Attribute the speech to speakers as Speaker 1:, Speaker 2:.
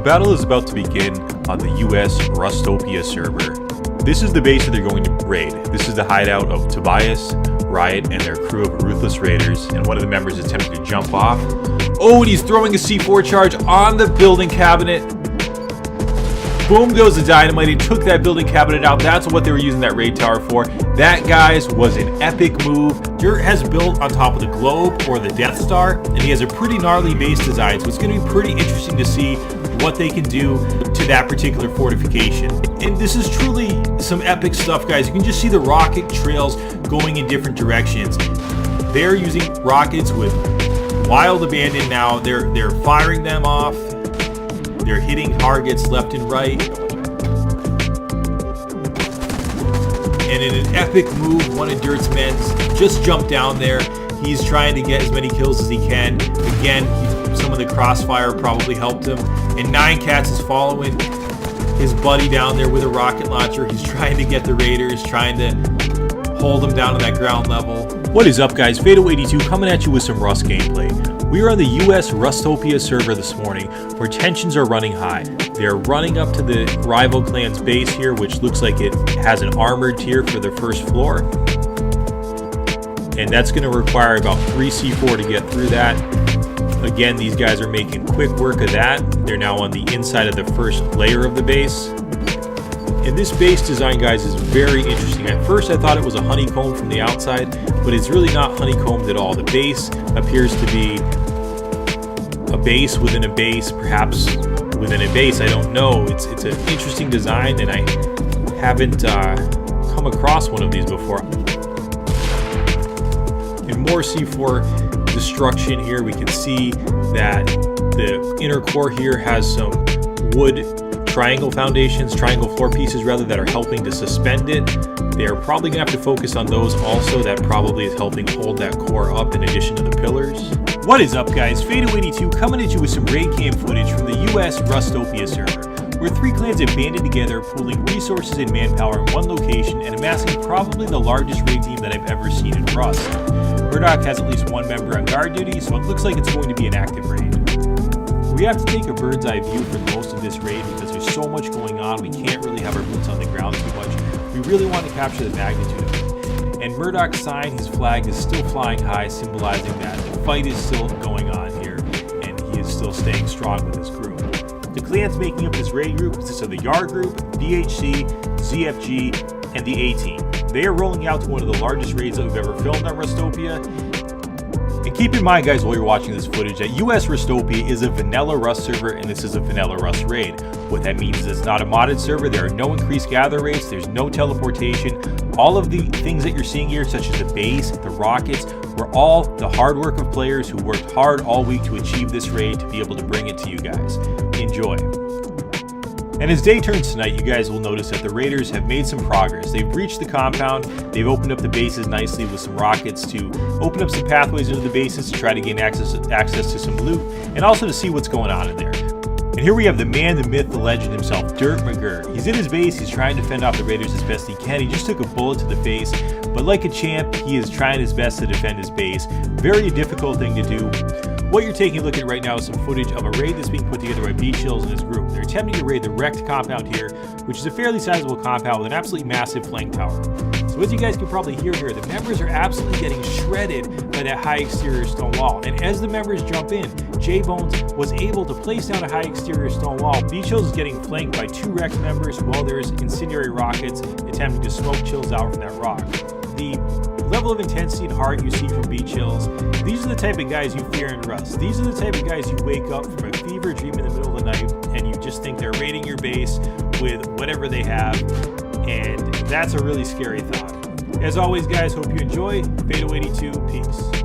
Speaker 1: battle is about to begin on the US Rustopia server. This is the base that they're going to raid. This is the hideout of Tobias, Riot, and their crew of ruthless raiders, and one of the members is attempting to jump off. Oh, and he's throwing a C4 charge on the building cabinet. Boom goes the dynamite. He took that building cabinet out. That's what they were using that raid tower for. That, guys, was an epic move. Dirt has built on top of the globe or the Death Star, and he has a pretty gnarly base design, so it's going to be pretty interesting to see what they can do to that particular fortification. And this is truly some epic stuff, guys. You can just see the rocket trails going in different directions. They're using rockets with wild abandon now. They're firing them off. They're hitting targets left and right. And in an epic move, one of Dirt's men just jumped down there. He's trying to get as many kills as he can. Again, some of the crossfire probably helped him. And 9 Cats is following his buddy down there with a rocket launcher. He's trying to get the raiders, trying to hold them down to that ground level. What is up, guys? Phaedo82 coming at you with some Rust gameplay. We are on the US Rustopia server this morning where tensions are running high. They're running up to the rival clan's base here, which looks like it has an armored tier for the first floor. And that's going to require about 3 C4 to get through that. Again, these guys are making quick work of that. They're now on the inside of the first layer of the base. And this base design, guys, is very interesting. At first I thought it was a honeycomb from the outside, but it's really not honeycombed at all. The base appears to be a base within a base, perhaps within a base, I don't know. It's an interesting design, and I haven't come across one of these before. And more C4 destruction here. We can see that the inner core here has some wood triangle floor pieces rather, that are helping to suspend it. They're probably gonna have to focus on those also. That probably is helping hold that core up in addition to the pillars. What is up, guys? Phaedo82 coming at you with some raid cam footage from the US Rustopia server, where 3 clans have banded together, pooling resources and manpower in one location and amassing probably the largest raid team that I've ever seen in Rust. MrtZ has at least 1 member on guard duty, so it looks like it's going to be an active raid. We have to take a bird's eye view for most of this raid because there's so much going on. We can't really have our boots on the ground too much. We really want to capture the magnitude of it. And MrtZ's sign, his flag, is still flying high, symbolizing that the fight is still going on here, and he is still staying strong with his group. The clans making up this raid group consist of the Yar group, DHC, ZFG, and the A team. They are rolling out to one of the largest raids that we've ever filmed on Rustopia. And keep in mind, guys, while you're watching this footage, that US Rustopia is a vanilla Rust server, and this is a vanilla Rust raid. What that means is it's not a modded server. There are no increased gather rates. There's no teleportation. All of the things that you're seeing here, such as the base, the rockets, were all the hard work of players who worked hard all week to achieve this raid, to be able to bring it to you guys. Enjoy. And as day turns tonight, you guys will notice that the raiders have made some progress. They've breached the compound. They've opened up the bases nicely with some rockets to open up some pathways into the bases to try to gain access to some loot, and also to see what's going on in there. And here we have the man, the myth, the legend himself, Dirt McGurr. He's in his base. He's trying to fend off the raiders as best he can. He just took a bullet to the face, but like a champ, he is trying his best to defend his base. Very difficult thing to do. What you're taking a look at right now is some footage of a raid that's being put together by Beachhills and his group. They're attempting to raid the wrecked compound here, which is a fairly sizable compound with an absolutely massive flank tower. So as you guys can probably hear here, the members are absolutely getting shredded by that high exterior stone wall. And as the members jump in, J-Bones was able to place down a high exterior stone wall. Beachhills is getting flanked by 2 wrecked members while there's incendiary rockets attempting to smoke Chills out from that rock. The level of intensity and heart you see from Beachhills, these are the type of guys you fear in Rust. These are the type of guys you wake up from a fever dream in the middle of the night and you just think they're raiding your base with whatever they have, and that's a really scary thought. As always, guys, hope you enjoy. Phaedo82, peace.